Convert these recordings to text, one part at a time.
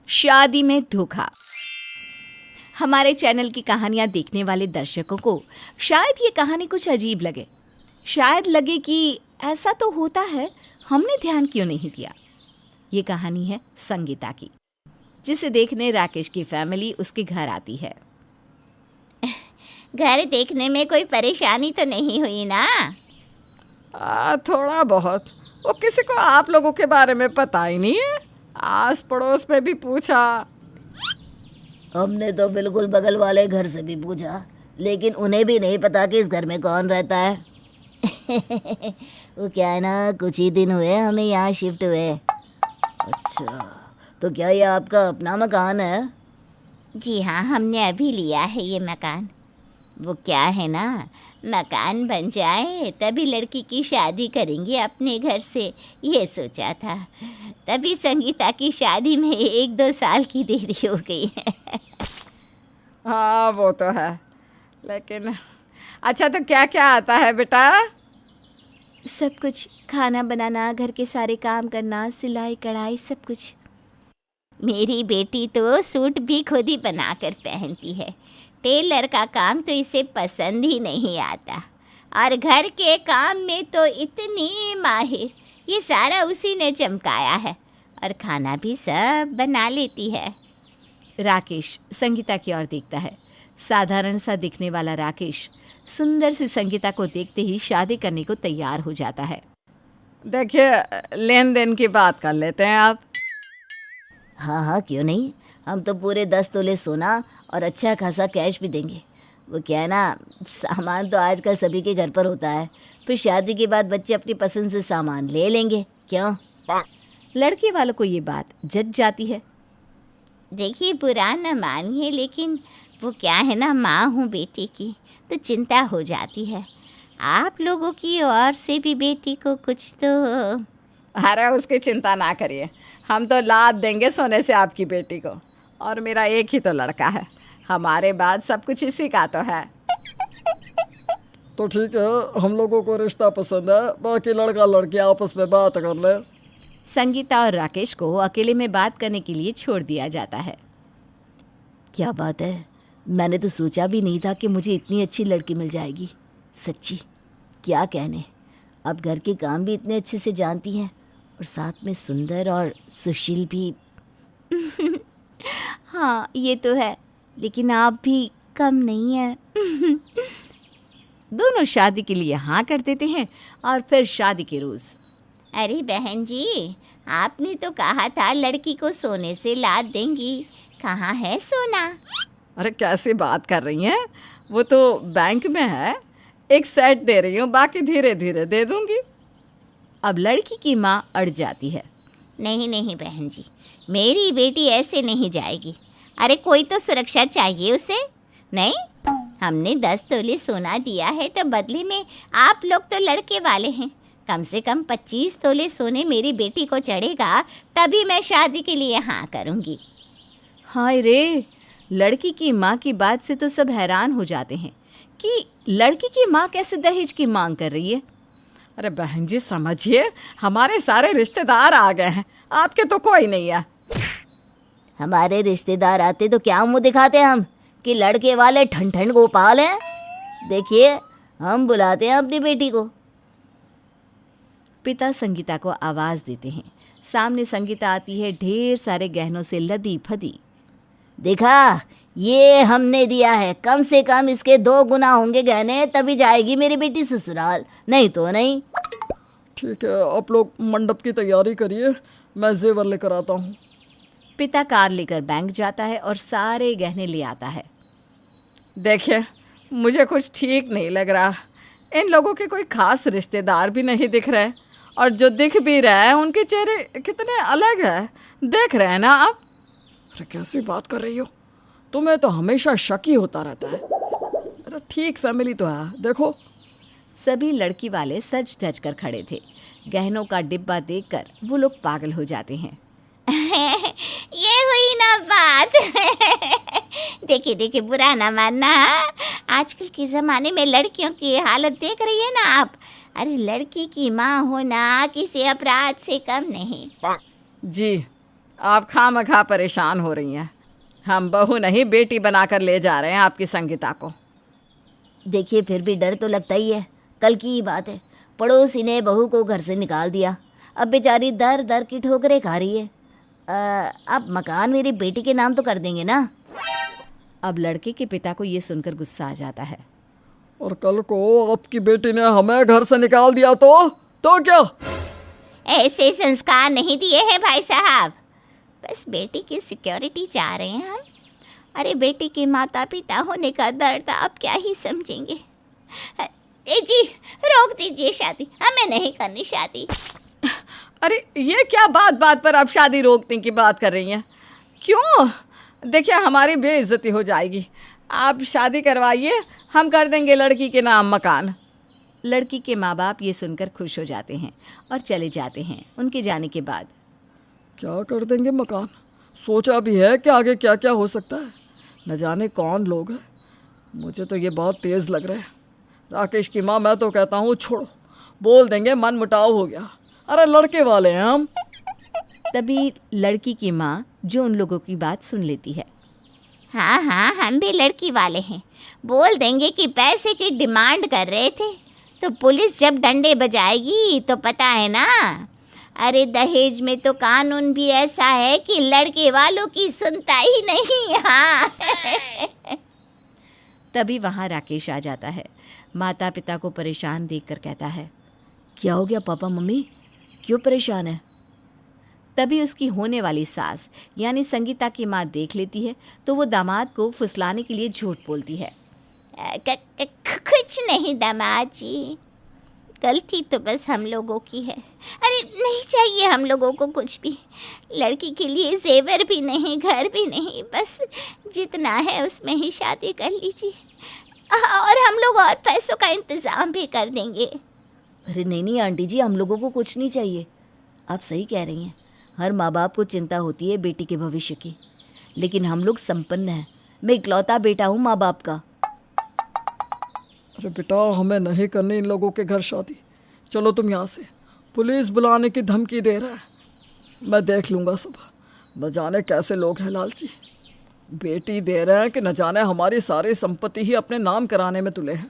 शादी में धोखा। हमारे चैनल की कहानियाँ देखने वाले दर्शकों को शायद ये कहानी कुछ अजीब लगे, शायद लगे कि ऐसा तो होता है, हमने ध्यान क्यों नहीं दिया। ये कहानी है संगीता की, जिसे देखने राकेश की फैमिली उसके घर आती है। घर देखने में कोई परेशानी तो नहीं हुई ना? थोड़ा बहुत। वो किसी को आप लोगों के बारे में पता ही नहीं है। आस पड़ोस में भी पूछा। हमने तो बिल्कुल बगल वाले घर से भी पूछा, लेकिन उन्हें भी नहीं पता कि इस घर में कौन रहता है। वो क्या है ना, कुछ ही दिन हुए हमें यहाँ शिफ्ट हुए। अच्छा, तो क्या ये आपका अपना मकान है? जी हाँ, हमने अभी लिया है ये मकान। वो क्या है ना, मकान बन जाए तभी लड़की की शादी करेंगे अपने घर से, ये सोचा था। तभी संगीता की शादी में 1-2 साल की देरी हो गई है। हाँ वो तो है, लेकिन अच्छा तो क्या क्या आता है बेटा? सब कुछ, खाना बनाना, घर के सारे काम करना, सिलाई कढ़ाई, सब कुछ। मेरी बेटी तो सूट भी खुद ही बनाकर पहनती है। टेलर का काम तो इसे पसंद ही नहीं आता, और घर के काम में तो इतनी माहिर, ये सारा उसी ने चमकाया है। और खाना भी सब बना लेती है। राकेश संगीता की ओर देखता है। साधारण सा दिखने वाला राकेश सुंदर सी संगीता को देखते ही शादी करने को तैयार हो जाता है। देखिए, लेन देन की बात कर लेते हैं आप। हाँ हाँ, क्यों नहीं। हम तो पूरे 10 तोले सोना और अच्छा खासा कैश भी देंगे। वो क्या है ना, सामान तो आजकल सभी के घर पर होता है, फिर शादी के बाद बच्चे अपनी पसंद से सामान ले लेंगे, क्यों? लड़के वालों को ये बात जच जाती है। देखिए, बुरा न मानिए, लेकिन वो क्या है ना, माँ हूँ बेटी की, तो चिंता हो जाती है। आप लोगों की ओर से भी बेटी को कुछ तो। अरे उसकी चिंता ना करिए, हम तो लाद देंगे सोने से आपकी बेटी को। और मेरा एक ही तो लड़का है, हमारे बाद सब कुछ इसी का तो है। तो ठीक है, हम लोगों को रिश्ता पसंद है, बाकी लड़का लड़की आपस में बात कर ले। संगीता और राकेश को अकेले में बात करने के लिए छोड़ दिया जाता है। क्या बात है, मैंने तो सोचा भी नहीं था कि मुझे इतनी अच्छी लड़की मिल जाएगी। सच्ची, क्या कहने। अब घर के काम भी इतने अच्छे से जानती हैं और साथ में सुंदर और सुशील भी। हाँ ये तो है, लेकिन आप भी कम नहीं है। दोनों शादी के लिए हाँ कर देते हैं और फिर शादी के रोज़। अरे बहन जी, आपने तो कहा था लड़की को सोने से लाद देंगी, कहाँ है सोना? अरे कैसी बात कर रही हैं, वो तो बैंक में है। एक सेट दे रही हूँ, बाकी धीरे धीरे दे दूँगी। अब लड़की की माँ अड़ जाती है। नहीं नहीं बहन जी, मेरी बेटी ऐसे नहीं जाएगी। अरे कोई तो सुरक्षा चाहिए उसे। नहीं, हमने 10 तोले सोना दिया है, तो बदले में आप लोग तो लड़के वाले हैं। कम से कम 25 तोले सोने मेरी बेटी को चढ़ेगा, तभी मैं शादी के लिए हाँ करूँगी। हाय रे, लड़की की माँ की बात से तो सब हैरान हो जाते हैं कि लड़की की माँ कैसे दहेज की मांग कर रही है। अरे बहन जी समझिए, हमारे सारे रिश्तेदार आ गए हैं, आपके तो कोई नहीं है। हमारे रिश्तेदार आते तो क्या मुंह दिखाते हम कि लड़के वाले ठन ठन गोपाल हैं। देखिए, हम बुलाते हैं अपनी बेटी को। पिता संगीता को आवाज़ देते हैं। सामने संगीता आती है, ढेर सारे गहनों से लदी फदी। देखा, ये हमने दिया है, कम से कम इसके 2 गुना होंगे गहने, तभी जाएगी मेरी बेटी ससुराल, नहीं तो नहीं। ठीक है, आप लोग मंडप की तैयारी करिए, मैं जेवर लेकर आता हूँ। पिता कार लेकर बैंक जाता है और सारे गहने ले आता है। देखिए, मुझे कुछ ठीक नहीं लग रहा। इन लोगों के कोई खास रिश्तेदार भी नहीं दिख रहे, और जो दिख भी रहा है उनके चेहरे कितने अलग हैं, देख रहे हैं ना आप? अरे कैसी बात कर रही हो, तुम्हें तो हमेशा शक ही होता रहता है। अरे ठीक फैमिली तो है, देखो। सभी लड़की वाले सज धज कर खड़े थे। गहनों का डिब्बा देखकर वो लोग पागल हो जाते हैं। ये हुई ना बात। देखिए देखिए, बुरा ना मानना। आजकल के ज़माने में लड़कियों की हालत देख रही है ना आप। अरे लड़की की माँ होना किसी अपराध से कम नहीं। जी, आप खामखा परेशान हो रही हैं। हम बहू नहीं बेटी बनाकर ले जा रहे हैं आपकी संगीता को। देखिए फिर भी डर तो लगता ही है। कल की ही बात है, पड़ोसी ने बहू को घर से निकाल दिया। अब बेचारी दर दर की ठोकरें खा रही है। आप मकान मेरी बेटी के नाम तो कर देंगे ना? अब लड़के के पिता को ये सुनकर गुस्सा आ जाता है। और कल को आपकी बेटी ने हमें घर से निकाल दिया तो क्या? ऐसे संस्कार नहीं दिए हैं भाई साहब, बस बेटी की सिक्योरिटी चाह रहे हैं हम। अरे बेटी के माता पिता होने का दर्द आप क्या ही समझेंगे। ए जी, रोक दीजिए शादी, हमें नहीं करनी शादी। अरे ये क्या बात बात पर आप शादी रोकने की बात कर रही हैं? क्यों? देखिए हमारी बेइज्जती हो जाएगी। आप शादी करवाइए, हम कर देंगे लड़की के नाम मकान। लड़की के माँ बाप ये सुनकर खुश हो जाते हैं और चले जाते हैं। उनके जाने के बाद क्या कर देंगे मकान? सोचा भी है कि आगे क्या क्या हो सकता है। न जाने कौन लोग हैं। मुझे तो ये बहुत तेज़ लग रहा है। राकेश की माँ, मैं तो कहता हूँ छोड़ो, बोल देंगे मन मुटाव हो गया। अरे लड़के वाले हैं हम। तभी लड़की की माँ जो उन लोगों की बात सुन लेती है। हाँ हाँ, हम भी लड़की वाले हैं, बोल देंगे कि पैसे की डिमांड कर रहे थे, तो पुलिस जब डंडे बजाएगी तो पता है ना। अरे दहेज में तो कानून भी ऐसा है कि लड़के वालों की सुनता ही नहीं। हाँ। तभी वहाँ राकेश आ जाता है। माता पिता को परेशान देखकर कहता है, क्या हो गया पापा मम्मी, क्यों परेशान है? तभी उसकी होने वाली सास यानी संगीता की माँ देख लेती है तो वो दामाद को फुसलाने के लिए झूठ बोलती है। कुछ नहीं दामाद जी, गलती तो बस हम लोगों की है। अरे नहीं चाहिए हम लोगों को कुछ भी, लड़की के लिए जेवर भी नहीं, घर भी नहीं, बस जितना है उसमें ही शादी कर लीजिए और हम लोग और पैसों का इंतज़ाम भी कर देंगे। अरे नहीं आंटी जी, हम लोगों को कुछ नहीं चाहिए। आप सही कह रही हैं, हर माँ बाप को चिंता होती है बेटी के भविष्य की, लेकिन हम लोग संपन्न हैं। मैं इकलौता बेटा हूँ माँ बाप का। अरे बेटा, हमें नहीं करनी इन लोगों के घर शादी। चलो तुम यहाँ से। पुलिस बुलाने की धमकी दे रहा है। मैं देख लूँगा सब। न जाने कैसे लोग हैं लालची। बेटी दे रहे हैं कि न जाने हमारी सारी संपत्ति ही अपने नाम कराने में तुले हैं।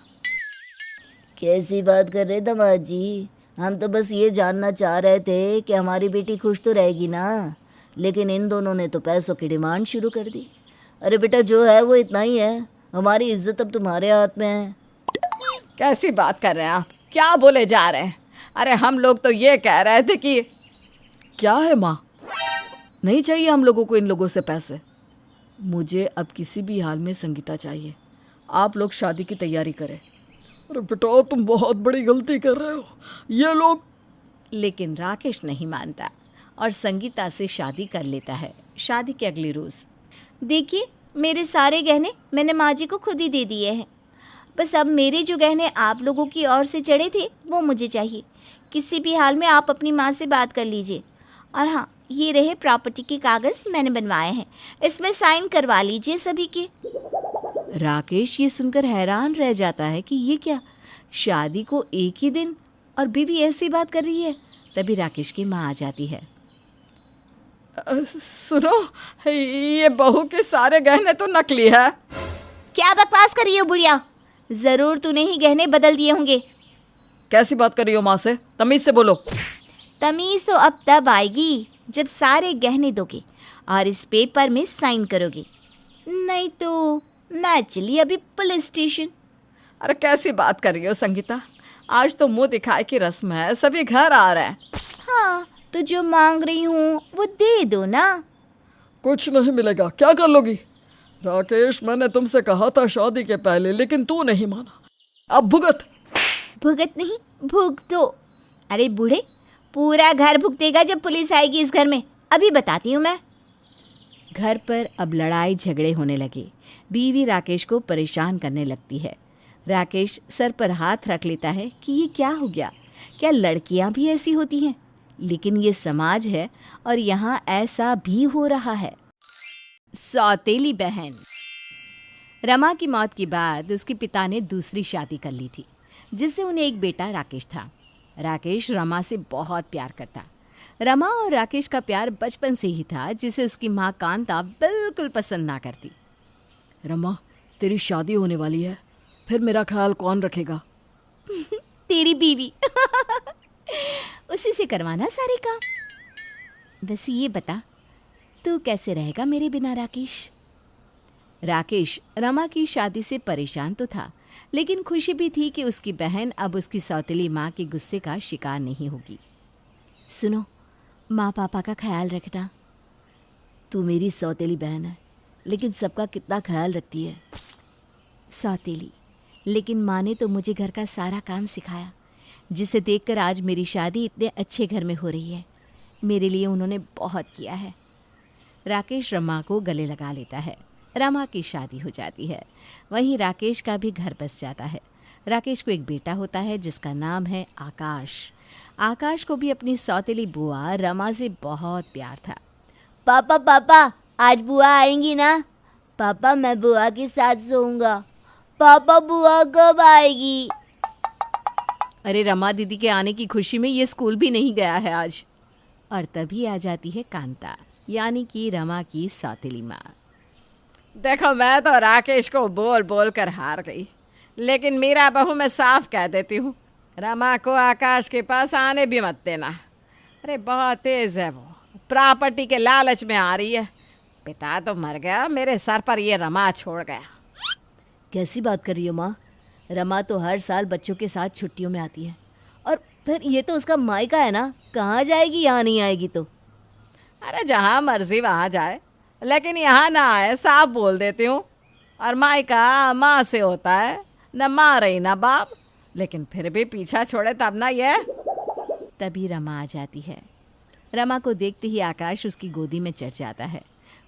कैसी बात कर रहे दामाद जी? हम तो बस ये जानना चाह रहे थे कि हमारी बेटी खुश तो रहेगी ना, लेकिन इन दोनों ने तो पैसों की डिमांड शुरू कर दी। अरे बेटा, जो है वो इतना ही है। हमारी इज्जत अब तुम्हारे हाथ में है। कैसी बात कर रहे हैं आप? क्या बोले जा रहे हैं? अरे हम लोग तो ये कह रहे थे कि क्या है माँ? नहीं चाहिए हम लोगों को इन लोगों से पैसे। मुझे अब किसी भी हाल में संगीता चाहिए। आप लोग शादी की तैयारी करें। अरे बेटा, तुम बहुत बड़ी गलती कर रहे हो। ये लोग। लेकिन राकेश नहीं मानता और संगीता से शादी कर लेता है। शादी के अगले रोज़, देखिए मेरे सारे गहने मैंने माँ जी को खुद ही दे दिए हैं। बस अब मेरे जो गहने आप लोगों की ओर से चढ़े थे वो मुझे चाहिए। किसी भी हाल में आप अपनी माँ से बात कर लीजिए। और हाँ, ये रहे प्रॉपर्टी के कागज़ मैंने बनवाए हैं, इसमें साइन करवा लीजिए सभी के। राकेश ये सुनकर हैरान रह जाता है कि ये क्या, शादी को एक ही दिन और बीवी ऐसी बात कर रही है। तभी राकेश की माँ आ जाती है। सुनो, ये बहू के सारे गहने तो नकली है। क्या बकवास कर रही हो बुढ़िया, ज़रूर तूने ही गहने बदल दिए होंगे। कैसी बात कर रही हो माँ से? तमीज़ से बोलो। तमीज़ तो अब तब आएगी जब सारे गहने दोगे और इस पेपर में साइन करोगे, नहीं तो मैं चली अभी पुलिस स्टेशन। अरे कैसी बात कर रही हो संगीता? आज तो मुंह दिखाए की रस्म है, सभी घर आ रहे हैं। हाँ, तो जो मांग रही हूँ वो दे दो ना। कुछ नहीं मिलेगा। क्या कर लोगी? राकेश, मैंने तुमसे कहा था शादी के पहले, लेकिन तू नहीं माना। अब भुगत। भुगत नहीं, भुगतो। अरे बूढ़े, पूरा घर भुगतेगा जब पुलिस आएगी इस घर में, अभी बताती हूँ मैं। घर पर अब लड़ाई झगड़े होने लगे। बीवी राकेश को परेशान करने लगती है। राकेश सर पर हाथ रख लेता है कि ये क्या हो गया, क्या लड़कियां भी ऐसी होती हैं? लेकिन ये समाज है और यहाँ ऐसा भी हो रहा है। सौतेली बहन। रमा की मौत के बाद उसके पिता ने दूसरी शादी कर ली थी, जिससे उन्हें एक बेटा राकेश था। राकेश रमा से बहुत प्यार करता। रमा और राकेश का प्यार बचपन से ही था, जिसे उसकी माँ कांता बिल्कुल पसंद ना करती। रमा, तेरी शादी होने वाली है, फिर मेरा ख्याल कौन रखेगा? तेरी बीवी। उसी से करवाना सारे काम। वैसे ये बता, तू कैसे रहेगा मेरे बिना राकेश? राकेश रमा की शादी से परेशान तो था, लेकिन खुशी भी थी कि उसकी बहन अब उसकी सौतेली माँ के गुस्से का शिकार नहीं होगी। सुनो, माँ पापा का ख्याल रखना। तू मेरी सौतेली बहन है, लेकिन सबका कितना ख्याल रखती है। सौतेली, लेकिन माँ ने तो मुझे घर का सारा काम सिखाया, जिसे देखकर आज मेरी शादी इतने अच्छे घर में हो रही है। मेरे लिए उन्होंने बहुत किया है। राकेश रमा को गले लगा लेता है। रमा की शादी हो जाती है। वहीं राकेश का भी घर बस जाता है। राकेश को एक बेटा होता है जिसका नाम है आकाश। आकाश को भी अपनी सौतेली बुआ रमा से बहुत प्यार था। पापा पापा, आज बुआ आएंगी ना? पापा, मैं बुआ के साथ सोऊंगा। पापा, बुआ कब आएगी? अरे रमा दीदी के आने की खुशी में ये स्कूल भी नहीं गया है आज। और तभी आ जाती है कांता, यानी कि रमा की सौतेली माँ। देखो, मैं तो राकेश को बोल बोल कर हार गई, लेकिन मेरा बहू मैं साफ कह देती हूँ, रमा को आकाश के पास आने भी मत देना। अरे बहुत तेज है वो, प्रॉपर्टी के लालच में आ रही है। पिता तो मर गया, मेरे सर पर ये रमा छोड़ गया। कैसी बात कर रही हो माँ? रमा तो हर साल बच्चों के साथ छुट्टियों में आती है, और फिर ये तो उसका मायका है ना, कहाँ जाएगी? यहाँ नहीं आएगी तो? अरे जहाँ मर्जी वहाँ जाए, लेकिन यहाँ ना आए, साफ बोल देती हूँ। और मायका माँ से होता है, न माँ रही न बाप, लेकिन फिर भी पीछा छोड़े तब ना ये। तभी रमा आ जाती है। रमा को देखते ही आकाश उसकी गोदी में चढ़ जाता है।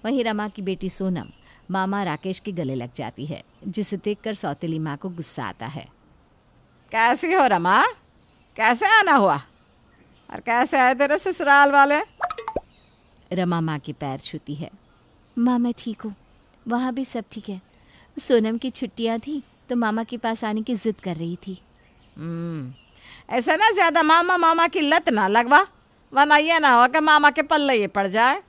वहीं रमा की बेटी सोनम मामा राकेश के गले लग जाती है, जिसे देखकर सौतेली माँ को गुस्सा आता है। कैसी हो रमा? कैसे आना हुआ? और कैसे आए तेरे ससुराल वाले? रमा माँ के पैर छूती है। माँ, मैं ठीक हूँ, वहाँ भी सब ठीक है। सोनम की छुट्टियाँ थी तो मामा के पास आने की जिद कर रही थी। ऐसा ना ज्यादा मामा मामा की लत ना लगवा, वरना ये ना हो कि मामा के पल्ले ही पड़ जाए।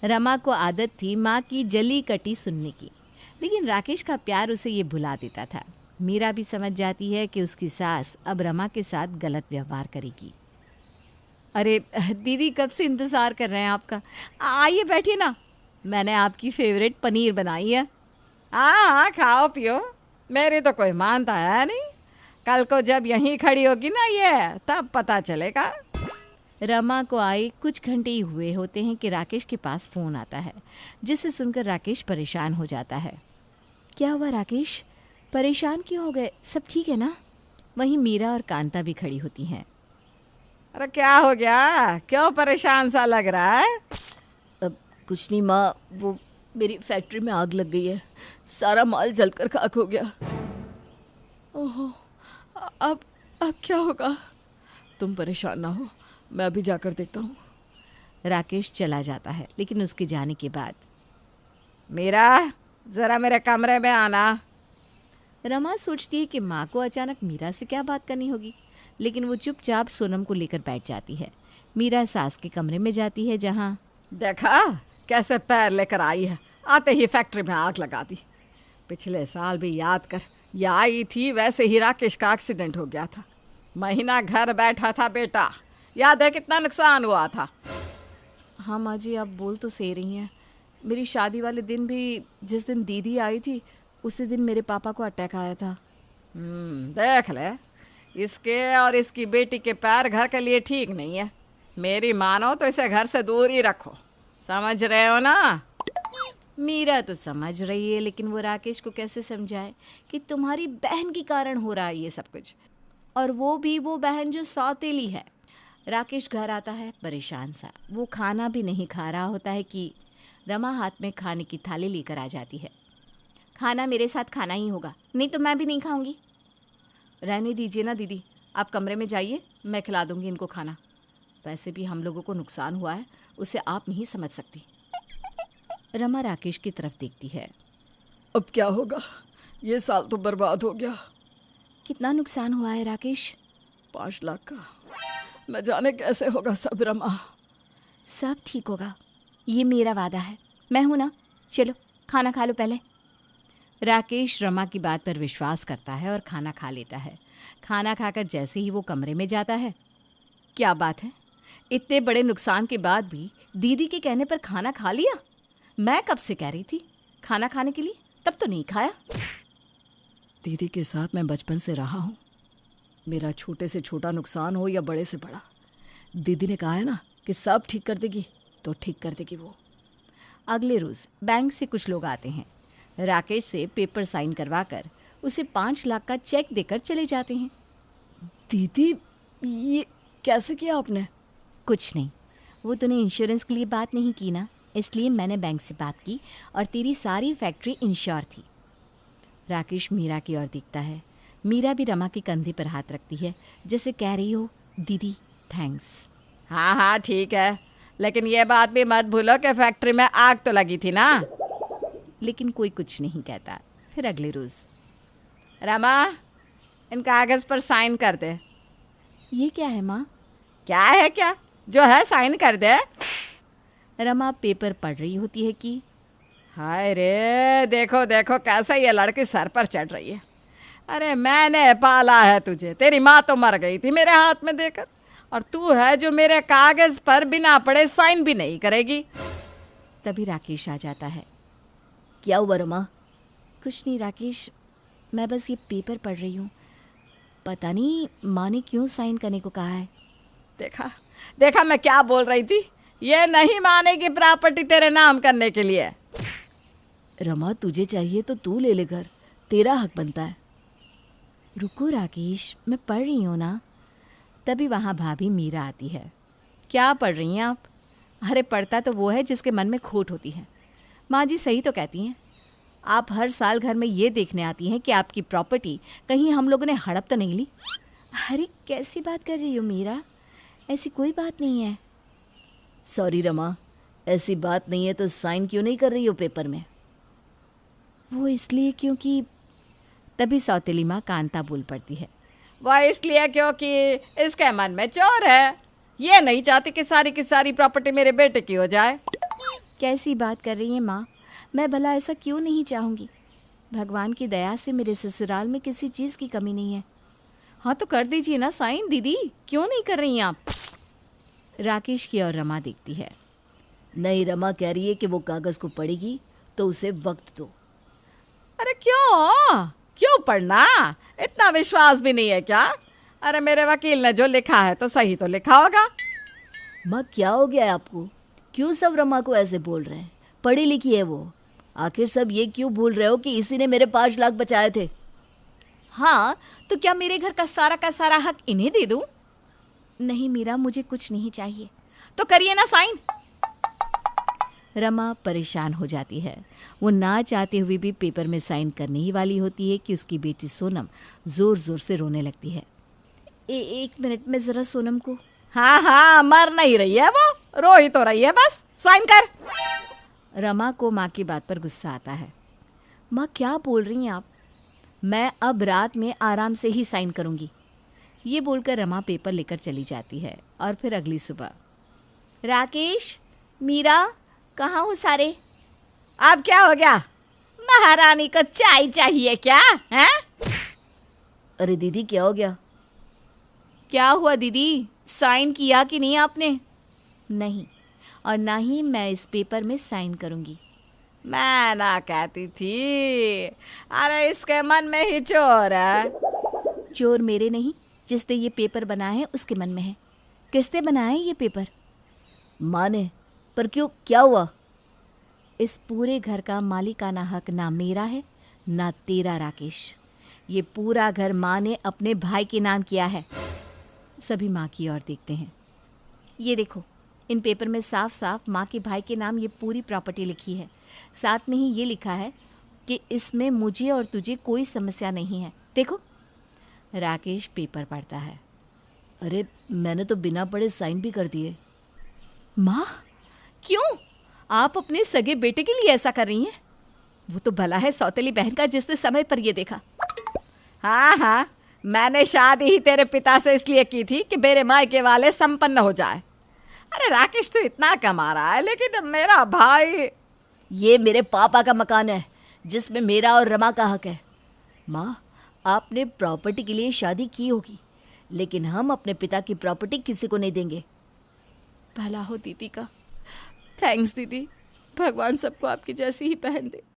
रमा को आदत थी माँ की जली कटी सुनने की, लेकिन राकेश का प्यार उसे ये भुला देता था। मीरा भी समझ जाती है कि उसकी सास अब रमा के साथ गलत व्यवहार करेगी। अरे दीदी, कब से इंतज़ार कर रहे हैं आपका। आइए बैठिए ना, मैंने आपकी फेवरेट पनीर बनाई है। हाँ, खाओ पियो, मेरी तो कोई मानता है नहीं। कल को जब यहीं खड़ी होगी ना ये, तब पता चलेगा। रमा को आए कुछ घंटे ही हुए होते हैं कि राकेश के पास फ़ोन आता है, जिसे सुनकर राकेश परेशान हो जाता है। क्या हुआ राकेश, परेशान क्यों हो गए? सब ठीक है ना? वहीं मीरा और कांता भी खड़ी होती हैं। अरे क्या हो गया, क्यों परेशान सा लग रहा है? अब कुछ नहीं माँ, वो मेरी फैक्ट्री में आग लग गई है, सारा माल जलकर खाक हो गया। ओहो, अब क्या होगा? तुम परेशान ना हो, मैं अभी जाकर देखता हूँ। राकेश चला जाता है, लेकिन उसके जाने के बाद, मीरा, ज़रा मेरे कमरे में आना। रमा सोचती है कि माँ को अचानक मीरा से क्या बात करनी होगी, लेकिन वो चुपचाप सोनम को लेकर बैठ जाती है। मीरा सास के कमरे में जाती है, जहाँ देखा कैसे पैर लेकर आई है, आते ही फैक्ट्री में आग लगा दी। पिछले साल भी याद कर, ये आई थी, वैसे ही राकेश का एक्सीडेंट हो गया था। महीना घर बैठा था बेटा, याद है कितना नुकसान हुआ था? हाँ माँ जी, आप बोल तो सही रही हैं। मेरी शादी वाले दिन भी, जिस दिन दीदी आई थी, उसी दिन मेरे पापा को अटैक आया था। देख ले, इसके और इसकी बेटी के पैर घर के लिए ठीक नहीं है। मेरी मानो तो इसे घर से दूर ही रखो, समझ रहे हो ना? मीरा तो समझ रही है, लेकिन वो राकेश को कैसे समझाए कि तुम्हारी बहन के कारण हो रहा है ये सब कुछ, और वो भी वो बहन जो सौतेली है। राकेश घर आता है परेशान सा। वो खाना भी नहीं खा रहा होता है कि रमा हाथ में खाने की थाली लेकर आ जाती है। खाना मेरे साथ खाना ही होगा, नहीं तो मैं भी नहीं खाऊंगी। रहने दीजिए ना दीदी, आप कमरे में जाइए, मैं खिला दूंगी इनको खाना। वैसे भी हम लोगों को नुकसान हुआ है, उसे आप नहीं समझ सकती। रमा राकेश की तरफ देखती है। अब क्या होगा, ये साल तो बर्बाद हो गया। कितना नुकसान हुआ है राकेश? 5 लाख का, न जाने कैसे होगा सब रमा। सब ठीक होगा, ये मेरा वादा है। मैं हूं ना, चलो खाना खा लो पहले। राकेश रमा की बात पर विश्वास करता है और खाना खा लेता है। खाना खाकर जैसे ही वो कमरे में जाता है, क्या बात है, इतने बड़े नुकसान के बाद भी दीदी के कहने पर खाना खा लिया। मैं कब से कह रही थी खाना खाने के लिए, तब तो नहीं खाया। दीदी के साथ मैं बचपन से रहा हूँ। मेरा छोटे से छोटा नुकसान हो या बड़े से बड़ा, दीदी ने कहा है ना कि सब ठीक कर देगी, तो ठीक कर देगी वो। अगले रोज़ बैंक से कुछ लोग आते हैं। राकेश से पेपर साइन करवाकर उसे 5 लाख का चेक देकर चले जाते हैं। दीदी, ये कैसे किया आपने? कुछ नहीं, वो तूने इंश्योरेंस के लिए बात नहीं की ना, इसलिए मैंने बैंक से बात की और तेरी सारी फैक्ट्री इंश्योर थी। राकेश मीरा की ओर देखता है। मीरा भी रमा के कंधे पर हाथ रखती है, जैसे कह रही हो, दीदी थैंक्स। हाँ हाँ ठीक है, लेकिन ये बात भी मत भूलो कि फैक्ट्री में आग तो लगी थी ना। लेकिन कोई कुछ नहीं कहता। फिर अगले रोज़, रमा, इन कागज़ पर साइन कर दे। ये क्या है माँ? क्या है क्या, जो है साइन कर दे। रमा पेपर पढ़ रही होती है कि हाय रे, देखो देखो कैसे ये लड़की सर पर चढ़ रही है। अरे मैंने पाला है तुझे, तेरी माँ तो मर गई थी मेरे हाथ में देकर, और तू है जो मेरे कागज़ पर बिना पढ़े साइन भी नहीं करेगी। तभी राकेश आ जाता है। क्या हुआ रमा? कुछ नहीं राकेश, मैं बस ये पेपर पढ़ रही हूँ। पता नहीं माँ ने क्यों साइन करने को कहा है। देखा देखा मैं क्या बोल रही थी, ये नहीं मानेगी प्रॉपर्टी तेरे नाम करने के लिए। रमा, तुझे चाहिए तो तू ले ले घर, तेरा हक बनता है। रुको राकेश, मैं पढ़ रही हूँ ना। तभी वहाँ भाभी मीरा आती है। क्या पढ़ रही हैं आप? अरे पढ़ता तो वो है जिसके मन में खोट होती है। माँ जी सही तो कहती हैं, आप हर साल घर में ये देखने आती हैं कि आपकी प्रॉपर्टी कहीं हम लोगों ने हड़प तो नहीं ली। अरे कैसी बात कर रही हो मीरा, ऐसी कोई बात नहीं है। सॉरी रमा, ऐसी बात नहीं है तो साइन क्यों नहीं कर रही हो पेपर में? वो इसलिए क्योंकि तभी सौतेली माँ कांता बोल पड़ती है। वह इसलिए क्योंकि इसके मन में चोर है, ये नहीं चाहती कि सारी की सारी प्रॉपर्टी मेरे बेटे की हो जाए। कैसी बात कर रही हैं माँ, मैं भला ऐसा क्यों नहीं चाहूँगी। भगवान की दया से मेरे ससुराल में किसी चीज़ की कमी नहीं है। हाँ तो कर दीजिए ना साइन दीदी, क्यों नहीं कर रही हैं आप? राकेश की ओर रमा देखती है। नहीं, रमा कह रही है कि वो कागज़ को पढ़ेगी तो उसे वक्त दो। अरे क्यों पढ़ना, इतना विश्वास भी नहीं है क्या? अरे मेरे वकील ने जो लिखा है तो सही तो लिखा होगा। माँ, क्या हो गया है आपको? क्यों सब रमा को ऐसे बोल रहे हैं? पढ़ी लिखी है वो। आखिर सब ये क्यों भूल रहे हो कि इसी ने मेरे 5 लाख बचाए थे? हाँ तो क्या मेरे घर का सारा हक इन्हें दे दूं? नहीं मीरा, मुझे कुछ नहीं चाहिए। तो करिए ना साइन। रमा परेशान हो जाती है। वो ना चाहते हुए भी पेपर में साइन करने ही वाली होती है कि उसकी बेटी सोनम ज़ोर ज़ोर से रोने लगती है। एक मिनट में ज़रा सोनम को। हाँ मर नहीं रही है वो, रो ही तो रही है, बस साइन कर। रमा को माँ की बात पर गुस्सा आता है। माँ क्या बोल रही हैं आप? मैं अब रात में आराम से ही साइन करूँगी। ये बोलकर रमा पेपर लेकर चली जाती है। और फिर अगली सुबह, राकेश, मीरा, कहाँ हो सारे? अब क्या हो गया, महारानी को चाय चाहिए क्या है? अरे दीदी, क्या हो गया? क्या हुआ दीदी, साइन किया कि नहीं आपने? नहीं, और ना ही मैं इस पेपर में साइन करूँगी। मैं ना कहती थी, अरे इसके मन में ही चोर है। चोर मेरे नहीं, जिसने ये पेपर बनाया है उसके मन में है। किसने बनाया है ये पेपर? माँ ने। पर क्यों, क्या हुआ? इस पूरे घर का मालिकाना हक ना मेरा है ना तेरा राकेश। ये पूरा घर माँ ने अपने भाई के नाम किया है। सभी माँ की ओर देखते हैं। ये देखो, इन पेपर में साफ साफ माँ के भाई के नाम ये पूरी प्रॉपर्टी लिखी है। साथ में ही ये लिखा है कि इसमें मुझे और तुझे कोई समस्या नहीं है। देखो। राकेश पेपर पढ़ता है। अरे मैंने तो बिना पढ़े साइन भी कर दिए। माँ, क्यों? आप अपने सगे बेटे के लिए ऐसा कर रही हैं? वो तो भला है सौतेली बहन का जिसने समय पर ये देखा। हाँ, मैंने शादी ही तेरे पिता से इसलिए की थी कि मेरे मायके वाले संपन्न हो जाए। अरे राकेश तो इतना कमा रहा है, लेकिन मेरा भाई। ये मेरे पापा का मकान है जिसमें मेरा और रमा का हक है। माँ, आपने प्रॉपर्टी के लिए शादी की होगी, लेकिन हम अपने पिता की प्रॉपर्टी किसी को नहीं देंगे। भला हो दीदी का। थैंक्स दीदी, भगवान सबको आपकी जैसी ही पहन दे।